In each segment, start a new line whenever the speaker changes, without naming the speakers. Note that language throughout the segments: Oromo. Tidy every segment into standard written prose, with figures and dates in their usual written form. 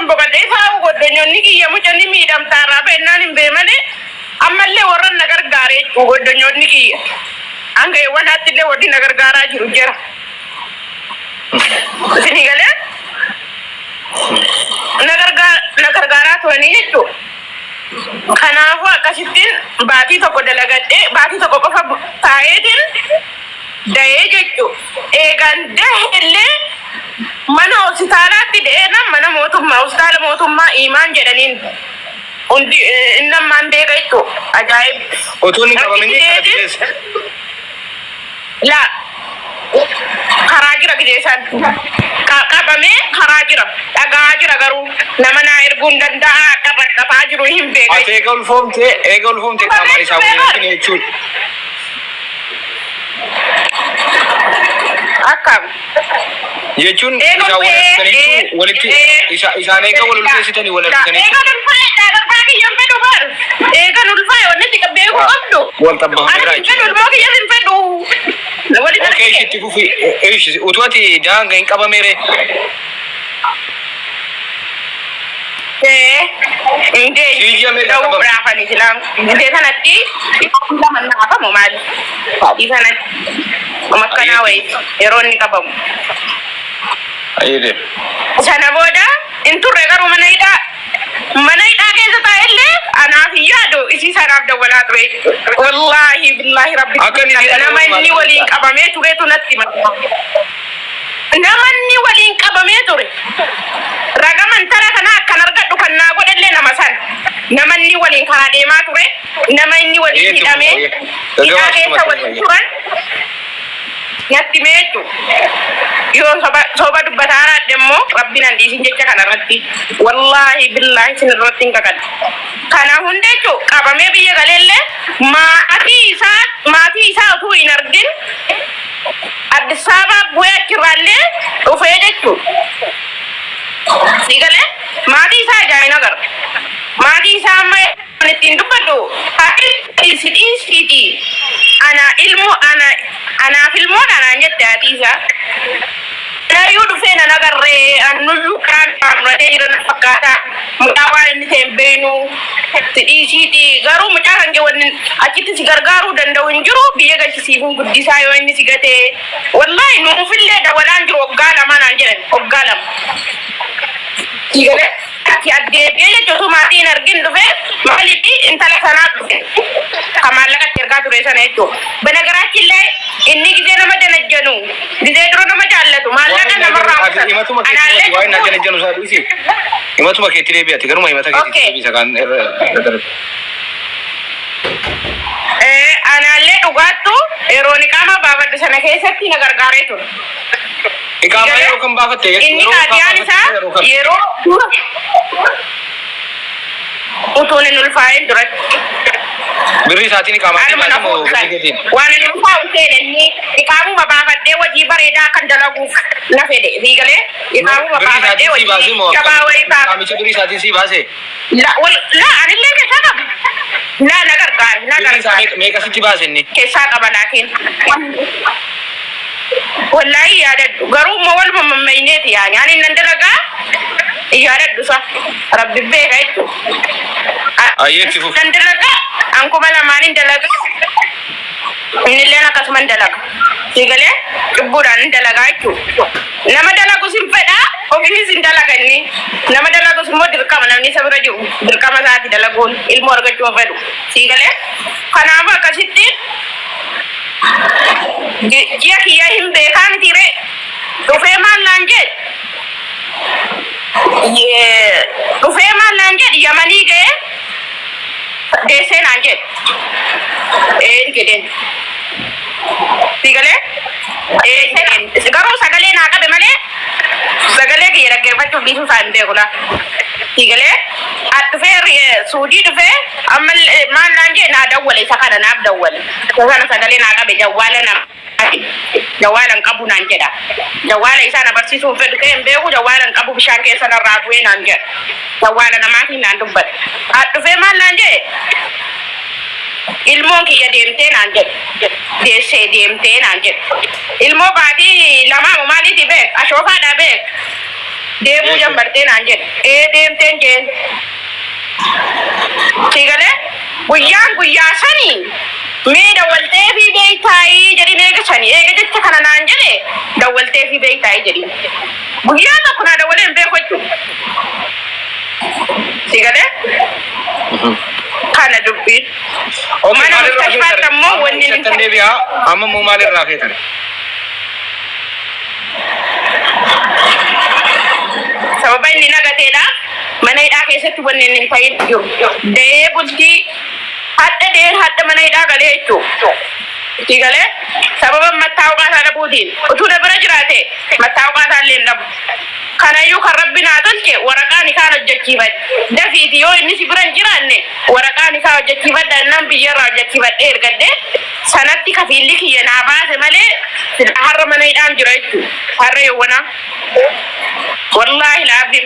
kan bokade faa godonyo niki yamu jani midam tara benan bemale amalle waran nagar gare godonyo niki anga wana tille wadi nagar gara jiru jera sini gale nagar gara to ni to kanafu akasitin baati tokko dalagadhe baati tokko qofa taa'eetin da'ee jechu eegan dahelle mana hospitaalaatti deena mana mootummaa hospitaala mootummaa imaan jedhaniin undi innammaan beeka jechu ajaa'ib
otoonni qabamanii
la karaa jira gideessan qabamee karaa jira dhagaa jira garuu nama naa erguun danda'a qabataa jiru hin beeka
eega ulfoomte qaamaan isaa waliin jechuudha
akkam
jechuun isaa walitti isaan eega wal ulfeessitanii wal argitanii
eegan ulfaa wanti beeku qabdu
wal tabbahan irraa okay itti fufi utuu ati daanga hin qabamere
inde dawu raafani silang inde sanatti zaman apa mau mali di sana makana wai eroni kabamu
ayide
sana boda intu regaru manaida kesa taelle ana fiyado isi saraf dawala tre wallahi billahi rabbi namani wali qabame ture tunatti namani wali qabame ture ragaman tara kana kan argaddu kan na godalle na masan namani wali karade ma ture namani wali hidame ida kesa wali turan yatti meetu yo soba dubbatara demmo rabbina ndisin jecca kana ratti wallahi billahi sin rattin kakad kana hunde to qabame biye galelle maati isa tu inardin adisaba buya kiralle ufedetu sigale maati isa jay nagar maati isa may nitin dubado isiti ana ilmu ana filmo ana nyetta atisa na yudu fena nagarre anulu kan amrade iran fakata mutawal ni tembenu tidisiti garu mucarange wonin akiti sigargaru dandawin juro biye ga sifun guddisa yo ni sigate wallahi no fille da walan juro gala mana jere oggalam igale ki adde bele to mati nargin dufe maliti intala sanat kamala ka terga ture saneto benagarachi le inni gide na madanajanu gide dro na majallatu malaka na marra ana le
wai na janajanu sa dusi imatu ma ketire bi ati garuma imata ketire bi sakan
ana le ugatu eroni kama baba de sana kesatti na gargareto
ikama yero kan bafatte
inni kadiyani sa yero utone nulfaen durat
birri saatini kama mo bigetin
wana nulfa utene ni ikamu bafatte waji bareda kan dalagu na fede digale ikamu bafatte waji kabawe ka
kami birri saatini si base
la anille ke sabab la nagar
me kasiti base ni
ke saka balakin wallahi ya da garu mawal mamaineti yani nan dalaga ya da dusa rabbi be gaitu
ayeti fu
nan dalaga an kuma lamanin dalaga ni lena kasman dalaga sigale buran dalaga itu nama dalaga sim feda ofini sin dalaga ni nama dalaga sim modir kama ni sabra ju bil kama saati dalagon ilmu orga to fedu sigale kana ba kasitti dia kia himbe kan tire dofe malanje ye dofe malanje yamani ge dese nanje geden sigale sigaro sagale na ka be male sagale ge ra ge fatu bisu sande kula sigale at fer sudi dofe amal malanje na dawale sakana na dawale sana sagale na ka be jawala na jawalan kabu nan jeda jawala isa na barsi so fe ke mbe ko jawalan kabu bishanke sana rabu e nan je jawala na mati nan dubbat adu fe man nan je ilmo ki ya demte nan je de se demte nan je ilmo badi lama mo mali di be ashofa da be deemuu jammartee naan jedhe deemteen jeen sigale guyyaa sanii mee dawwaltee fi beeytaayii jedhin eega sanii eega jecha kana naan jedhe dawwaltee fi beeytaayii jedhin guyyaa tokko naa dawwalee hin beeku jechuudha sigale kana dubbiin mana mustashfaatti ammoo wanni hin
ta'e amma moo maalirraa feetan
sababa inni nagateedha mana hidhaa keessatti wanni hin ta'in jiru dee bultii hadda mana hidhaa galee jechuudha galee sababa mattaawqaa isaa dhabuutiin utuu na bira jiraate mattaawqaa isaa illee hin dhabu kanayyuu kan rabbi naa tolche waraqaan isaa hojjechiifadhe dafiiti yoo inni si bira hin jiraanne waraqaan isaa hojjechiifadha nan biyyarraa hojjechiifadhe ergadde sanatti kafiilli kiyya naa baase malee har'a mana hidhaan jira jechuudha har'a yawwana wallahi laafin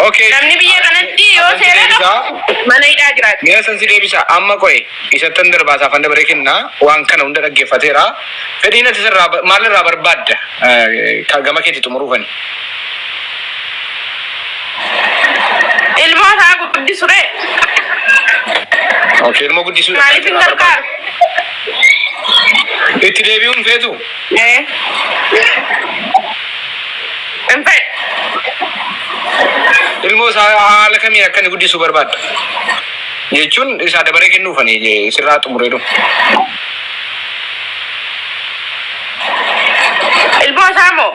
okay
namni biyya kanatti yoo seera mana hidhaa jiraate
meesan si deebisa amma qoe isattan darbaasaa fanda bare kenna waan kana hunda dhaggeeffateera fedhiina tisirraa maalirraa barbaadda gama keetti xumuruufani
ilmoo isaa guddisure
okay ilmoo guddisuu
maaliif hin gargaaru
itti deebi'uun feetu
hin fedhu
ilmoo isaa haala kamiin akka inni guddisuu barbaadda jechuun isaa dabaree kennuufani sirraa xumureedu
ilmoo isaa moo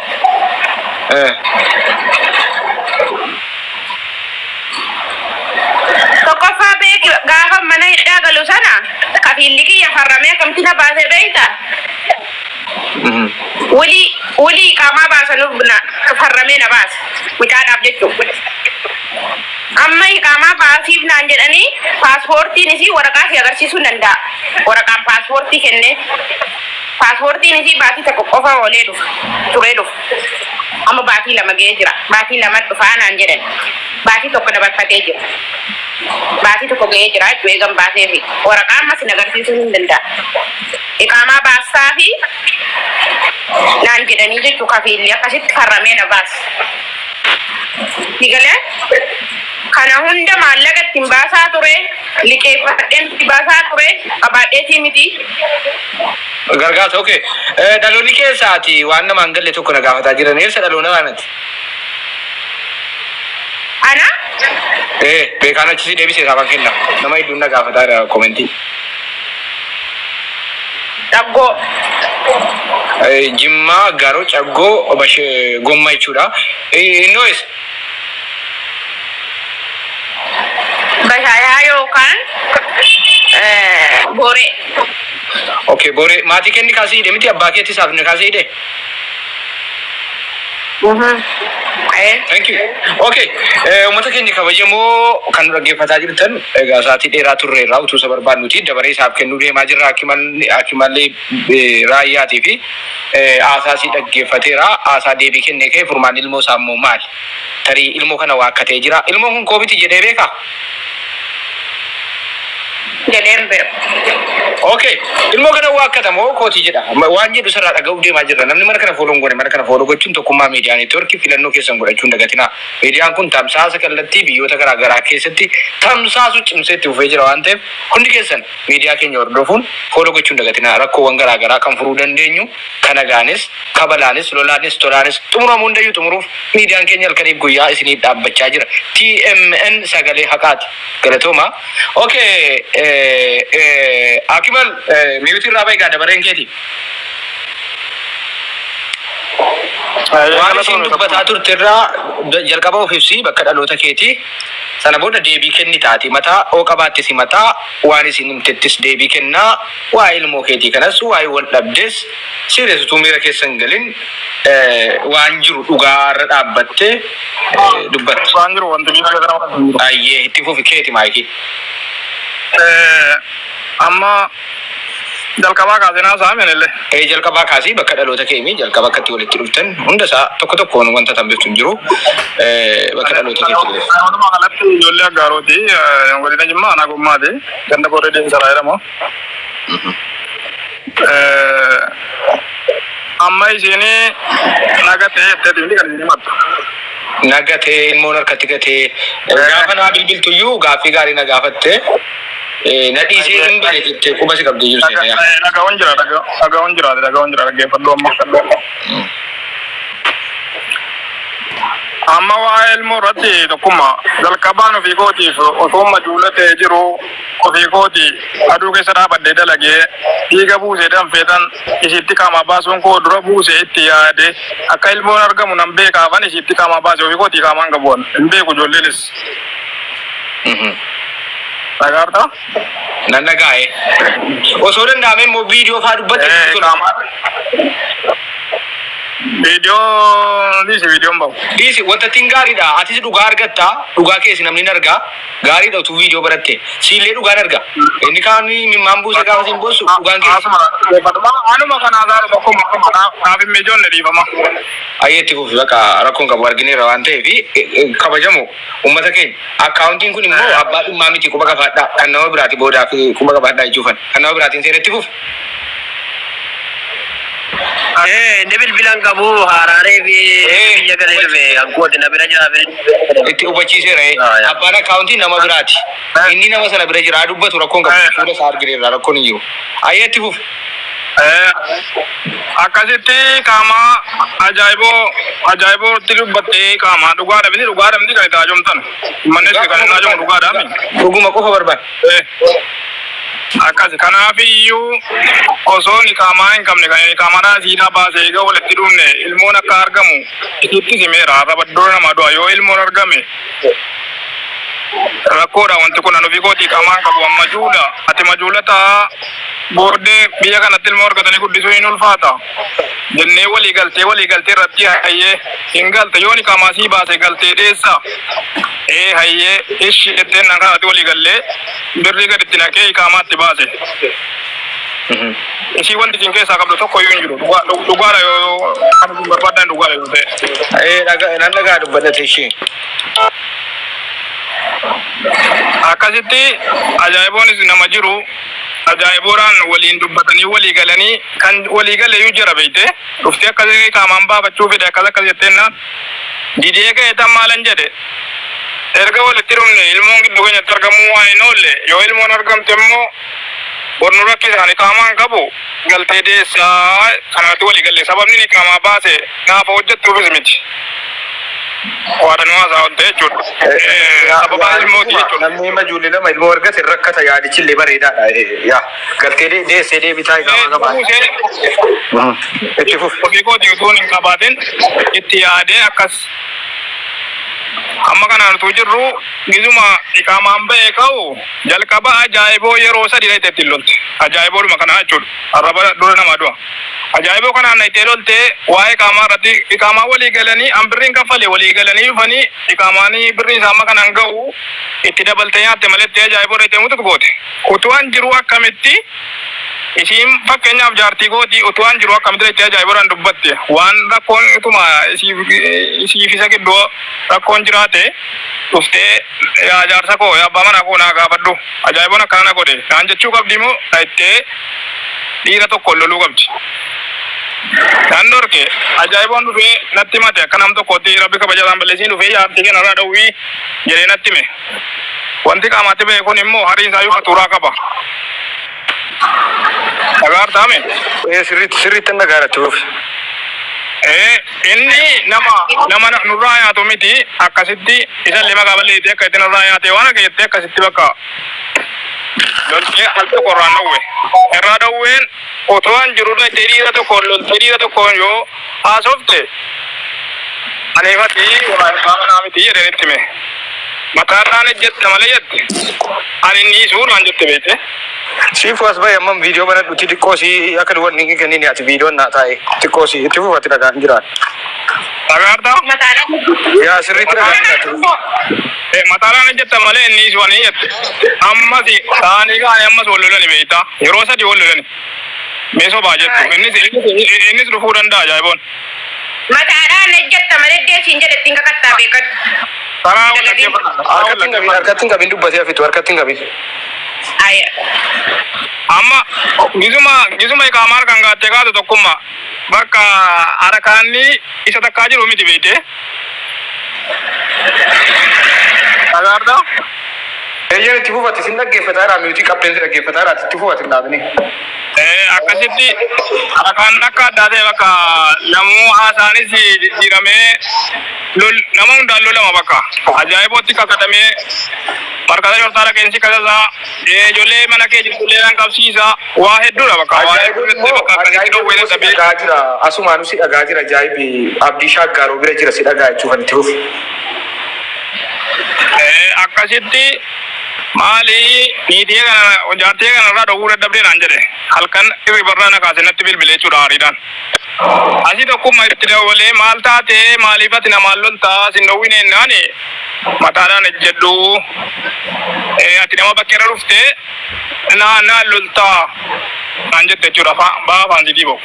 tokkoffaa beeki gaafa mana hidhaa galu sana kafiilli kiyya farramee akkamti na baasee beekta walii qaamaa baasanuuf farramee na baase mucaadhaaf jechuudha amma qaamaa baasiif naan jedhanii paaspoortiin isii waraqaa fi agarsiisuu danda'a waraqaan paaspoortii kennee paaspoortiin isii baatii tokko qofa oolee turee dhufu amma baatii lama ga'ee jira baatii lama dhufaa naan jedhan baatii tokko dabarfatee jira baatii tokko ga'ee jira jechuu eegan baasee fi waraqaa ammas hin agarsiisuu hin danda'a iqaamaa baasaa fi naan jedhanii jechuu kafiilli akkasitti farramee na baase digalee kana hunda maallaqa ittiin baasaa ture liqeeffadheen itti baasaa ture qabaadheetii miti
gargaarsa okay dhaloonni keessaati waan nama hangalle tokko na gaafataa jiran eessa dhaloona waanati
ana
beekaan achisi deebisee isaafan kenna nama hedduun na gaafataa komentii
dhaggoo
jimmaa garoo caggoo bashee gomma jechuudha innoes
Bashayaa yookaan Boree.
Okay, Boree. Maatii kenni kaasii hidhe miti abbaa keetti isaaf ni kaasii hidhe? Thank you. Okay. Uummata keenya kabajamoo kan dhaggeeffataa jirtan egaa sa'aatii dheeraa turreerraa utuu isa barbaadnuti dabaree isaaf kennuu deemaa jirra hakimallee raayyaatii fi aasaasii dhaggeeffateera aasaa deebii kennee ka'e furmaan ilmoo isaa immoo maali? Tarii ilmoo kana waa akka ta'e jira. Ilmoon kun koomiti jedhee beekaa?
Jedheen beeku.
Okay. Ilmoo kana waa akka tamoo kooti jedha. Waan jedhu sarara dhaga'uu deemaa jirra. Namni mana kana fooloon godhe mana kana fooloo gochuun tokkummaa miidiyaa neetwoorkii filannoo keessan godhachuun dagatina. Miidiyaan kun tamsaasa kallattii biyyoota garaa garaa keessatti tamsaasu cimseetti fufee jira waan ta'eef hundi keessan miidiyaa keenya hordofuun fooloo gochuun dagatina. Rakkoowwan garaa garaa kan furuu dandeenyu kana gaanis kabalaanis lolaanis tolaanis xumuramuu hundayyuu xumuruuf miidiyaan keenya halkaniif guyyaa isiniif dhaabbachaa jira. TMN sagalee haqaati. Galatooma. Okay. Akimal miyuutii irraa baay'ee dabareen keeti. Waan isin dubbataa turte irraa jalqaba of ibsi bakka dhaloota keeti. Sana booda deebii kenni taati. Mataa ooqabaattis mataa waan isin himtettis deebii kennaa. Waa ilmoo keetii kanas waa'ee wal dhabdes sireessituu miira keessan galin waan jiru dhugaarra dhaabbattee dubbatte.
Waan jiru wanti miira gara
ayyee itti fufi keeti maayikii.
Amma jalqabaa kaasinaa saamenillee.
Jalqabaa kaasii bakka dhaloota keemii jalqaba akkatti walitti dhuftan hunda isaa tokko tokkoon wanta tambiftu hin jiru bakka dhaloota keetti.
Walumaa galatti ijoollee aggaarooti godina Jimmaa anaa gommaati ganda Boree Deemsaraa jedhamu. Amma isinii naga ta'e jetteetiin kan isin himattu.
Nagate ilmoo harkatti gatee gaafa naa bilbiltu iyyuu gaaffii gaarii na gaafatte nadhiisee hin bane jettee quba si qabdee jiru seenaa.
Dhagahuun jira dhaggeeffadhu amma. Amma waa'ee ilmoo irratti tokkummaa jalqabaan ofii kootiif osoo majuulatee jiru ofii kooti aduu keessa dhaabadhee dalagee dhiiga buusee danfeetan isitti qaamaa baasuun koo dura buusee itti yaade akka ilmoon argamu nan beekaafan isitti qaamaa baase ofii kootii qaamaan qabuun hin beeku ijoolleenis. Dhagaarta?
Nan dhagaa'e. Osoo danda'ame immoo viidiyoo fa'aa dubbate.
Viidiyoon bahu.
Diisi wanta ittiin gaariidha. Atis dhugaa argatta. Dhugaa keessi namni hin argaa. Gaariidha utuu viidiyoo baratte. Siillee dhugaan arga. Inni kaan mimmaan buuse gaafa siin boossu dhugaan keessi.
Anuma kanaa gaara tokkuma kanaaf hin mijoonne dhiifama.
Ayyeetti fufi bakka rakkoon qabu argineerra waan ta'eef kabajamu uummata keenya. Akkaawuntiin kun immoo abbaa dhimmaa miti quba qabaadhaa. Kan nama biraati boodaaf quba qabaadhaa jechuufan. Kan nama biraatiin seenatti fufi.
Debil bilang kamu harare fi jaga lebe aku tidak belajar
itu ubachiseera abbaan akkaawuntii nama biraati inni nama sana bira jira dubbatu rakkoon qabu fuula isaa argineerra rakkoon hin jiru ayyeetti fufi.
Akkasitti qaama ajaa'ibootti dubbattee qaama dhugaadhamni kan itti haajomtan mannees kan hin haajomu dhugaadhaami.
Dhuguma qofa barbaada.
Akkasi kanaaf iyyuu osoo ni qaamaa hin qabne kan qaamaa siinaa baasee egaa walitti dhufne ilmoon akka argamu isitti simeera rabaddoo nama du'a yoo ilmoon argame rakkoodha wanti kun anufi kootii qaamaan qabu amma juula ati majuulataa boordee biyya kanatti ilmoo argatanii guddisuu hin ulfaata jennee walii galtee irratti hayyee hin galte yoo ni qaamaa sii baase galtee deessa hayyee ishi etteen nan kanatti walii gallee birrii gaditti naqee qaamaatti baase. Ishii wanti isin keessaa qabdu tokko iyyuu hin jiru dhugaadha yoo kan barbaadan dhugaadha yoo ta'e.
Nan dhagaa dubbadhate ishee.
Akkasitti ajaa'iboonis nama jiru ajaa'iboodhaan waliin dubbatanii walii galanii kan walii galee iyyuu jira beekte dhuftee akkasii qaamaan baafachuu fedhe akkas jetteenna didee ka'eetan maalan jedhe erga walitti dhufne ilmoon gidduu keenyatti argamuu waan hin oolle yoo ilmoon argamte immoo bornu rakkisaani qaamaan qabu galtee deessaa kanatti walii galee sababni ni qaamaa baase gaafa hojjettuufis miti. Waadaan waasaa ol ta'e jechuudha. Sababa ilmooti jechuudha.
Namni majuulli lama ilmoo argate rakkata yaadichi illee bareedaadha. Yaa galtee deessee deebitaa qaba. Itti fufi.
Ofii kooti utuu hin qabaatin itti yaadee akkas. Amma kanaan utuu jirru gizuma iqaamaan ba'ee ka'u jalqaba ajaa'iboo yeroo sadii na itti lolte. Ajaa'iboodhuma kana jechuudha. Arraba dura namaa du'a. Ajaa'iboo kanaan na itti lolte waa'ee qaamaa irratti iqaamaa walii galanii an birriin kaffalee walii galanii dhufanii iqaamaanii birriin isaa amma kanaan ga'u itti dabaltee nyaatte maletti ajaa'iboo irratti mutu goote. Utuu an jiru akkamitti isiin fakkeenyaaf jaartii kooti utuu an jiru akkamitti itti ajaa'iboodhaan dubbatte waan rakkoon utuma isiif isa gidduu rakkoon jiraate dhuftee yaa jaarsa koo yaa abbaa manaa koo naa gaafadhu ajaa'iboon akkana na godhe naan jechuu qabdi moo ittee dhiira tokko loluu qabdi. Kan dorke ajaa'iboon dhufee natti mate akka nam tokkotti rabbi kabajaataan balleessiin dhufee jaartii kenna irraa dhowwii jedhee natti hime. Wanti qaamaatti ba'e kun immoo hariin isaa yoo fatuuraa qaba. Dhagaartaame?
Sirriitti hin dhagaaratti fufi.
Inni nama nurraa nyaatu miti akkasitti isallee maqaa balleessee akka itti nurraa nyaate waan akka jettee akkasitti bakka loltee al tokko irraa dhowwe. Irraa dhowween otoo an jirurra dhiira tokkoon yoo haasofte aneefati waa manaa miti jedheen itti hime. Mataarraan ejjette malee jette ani inni suuraan jette beekte.
Sifu as bahe amam video mana duti xiqqoosi akka duwwan ni kenni ni ati video na taa'e xiqqoosi itti fufatti dhagaan jiraan.
Dhagaarta?
Yaa sirriitti dhagaan jiraatu.
Mataarraan ejjette malee inni suwanii jette. Ammas taa'anii kaanii ammas wal lolani beektaa yeroo sadii wal lolani. Meesoo baa jettu innis dhufuu danda'a ajaa'iboon.
Mataadhaan ejjetta malee deesiin jedhetti hin kakattaa beekadhu.
Karaa wal dhaggeeffata.
Harkatti hin qabin dubbatee hafitu harkatti hin qabin.
Amma gizuma iqaamaa harkaan gaattee kaatu tokkummaa bakka harakaanni isa takkaa jiru miti beekte Agarda?
Eeyyee itti fufati sin dhaggeeffataadha miutii qabbeensi dhaggeeffataadha itti fufati hin dhaabini.
Akkasitti akaan akka addaa ta'e bakka namuu haasaanis jijjiiramee nama hundaan lolama bakka ajaa'ibootti kakkatamee markata shortaadha qeensi kasasaa ijoollee mana kee jirtullee nan qabsiisa waa hedduudha bakka waa hedduutti bakka akkasitti dhoowwee dadhabee
dhagaa jira asumaanu si dhagaa jira ajaa'ibi abdii shaaggaaroo bira jira si dhagaa jechuuf itti fufi.
Akkasitti maali niitii kana jaartii kana irraa dhowwuu dadhabdee naan jedhe halkan irribarraa na kaase natti bilbilee jechuudha hariidhaan. Asii tokkummaa itti dabalee maal taate maaliif ati namaan loltaa sin dhowwine ennaani mataadhaan ejjedhu ati nama bakkeerra dhufte naan loltaa naan jette jechuudha baafaan sitii ba'u.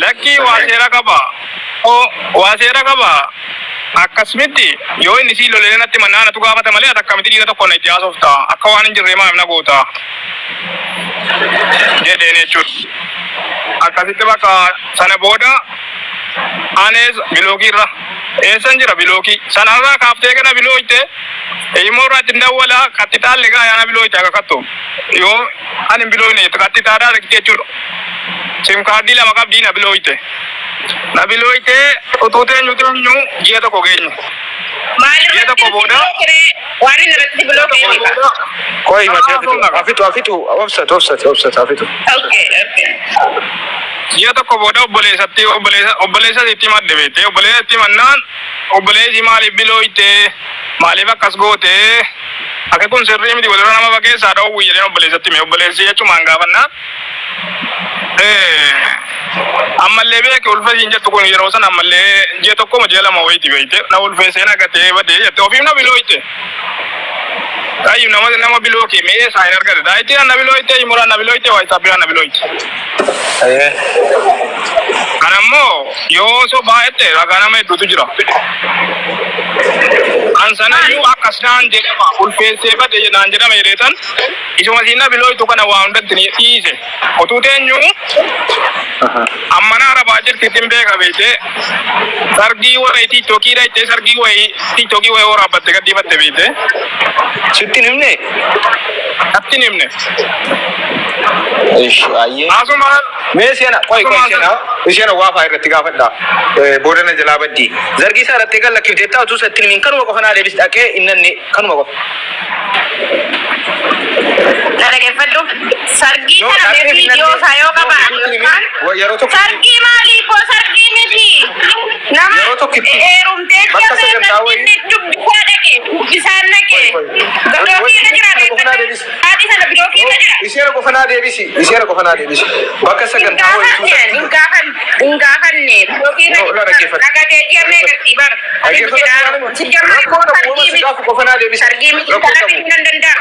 Lakkii waa seera qaba waa seera qaba. Akkasumatti yoo inni si lolee natti mannaa tu gaafata malee ati akkamitti dhiira tokko na itti haasofta akka waan hin jirre maaf na goota jedheen jechuudha. Akkasitti bakka sana booda anees bilookiirra eessan jira bilookii sanarraa kaaftee kana bilooyte immoo irratti hin dawwala qaxxitaallee gaa yaana bilooyte akka kattu yoo ani hin bilooyne qaxxitaadhaa dhaqxee jechuudha. Sim kaardii lama qabdii na bilooyte. Na bilooyte utuuteen nyuuteen ji'a tokko geenye. Ji'a tokko booda
waan inni irratti bilooke
Koi matee afitu obsat afitu.
Ji'a tokko booda obboleessa itti madde beete obboleessa itti mannaan obboleessi maaliif bilooyte maaliif akkas goote akka kun sirrii miti walirra nama fakkeessaa dha'uu jedheen obboleessatti mee obboleessi jechumaan gaafannaan. Ammallee beeke ulfeessiin jettu kun yeroo san ammallee ji'a tokko ji'a lama wayiiti beekte na ulfeessee nagatee badee jette ofiif na bilooyte. Kaayyuu nama bilooke mee saa hin argate daayitii na bilooyte imuraan na bilooyte waa isaaf biraan na bilooyte. Kanammoo yoo sobaa'ette ragaa nama hedduutu jira. Ansanayyuu akkas naan jedhama ulfeessee badee naan jedhama jedheetan isuma siin na bilooytu kana waa hundatti ni dhiise otuu teenyuu ammana arabaa jirtittiin beeka beekte sargii warra tiiktookii itti sargii wayii tiiktookii wayii waraabbatte gaddiifatte beekte.
Sittin himne?
Attin himne.
Ayyee.
Asumaan.
Mee seena isheen waafaa irratti gaafadha boodana jalaa baddi. Zargii isaa irratti eegan lakkifte taatu sattin himin kanuma qofa naa deebis dhaqee innanni kanuma qofa.
Dhaggeeffadhu sargii kana mee viidiyoo isaa yoo qaba sargii maaliif koo sargii miti nama heerumtee dubbisaa dhaqe bisaan naqe bilookii irra jira haati sana bilookii irra jira.
Isheen qofa naa deebisi bakka sagantaa wayii
hin gaafanne bilookii irra jira nagatee jiramee gartii bar sargii miti kana fiduu nan danda'a.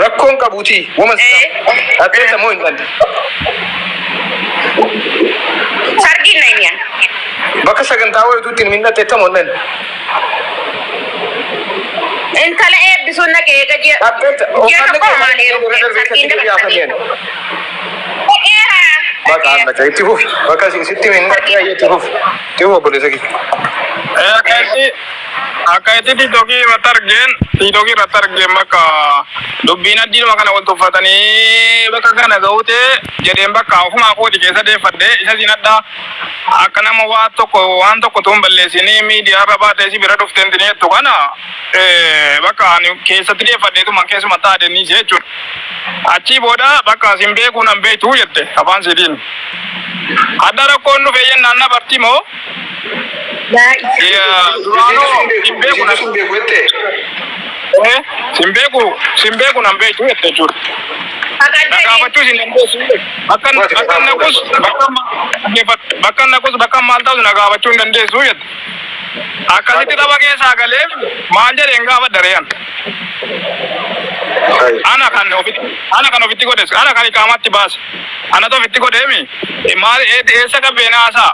Rakkoon qabuuti woman addeessa moo hin dhabde.
Sargiin na himyan.
Bakka sagantaa wayiituutti hin minnatte tamoo nan.
Intala eebbisuun naqee eega ji'a tokko maali sargiin dabalatanii.
Bakka annaka itti fufi bakka sitti minnatte itti fufi itti fufi obboleessa kee.
Akka itti tiktokii irratti argeen bakka dubbiin addiinuma kana wal tuffatanii bakka kana ga'ute jedheen bakka ofumaa kooti keessa deeffadde isa siin adda akka nama waan tokko tuun balleessinii miidiyaa irra baatee si bira dhufteen jettu kana bakka ani keessatti deeffaddeetuman keessuma taa'anii jechuudha. Achii booda bakka sin beekuun an beektu jette afaan sidiin. Adda rakkoon dhufe jennaan na barti moo? Duraanoo sin beeku nan beektu jette jechuudha. Gaafachuu sin dandeessu. Bakka naqus bakka maal ta'u na gaafachuu hin dandeessu jette. Akkasitti tapha keessaa galee maal jedheen gaafa dareeyan. Ana kan ofitti godhes ana kan iqaamatti baase anatu ofitti godheemi maal eessa qabeena haasaa.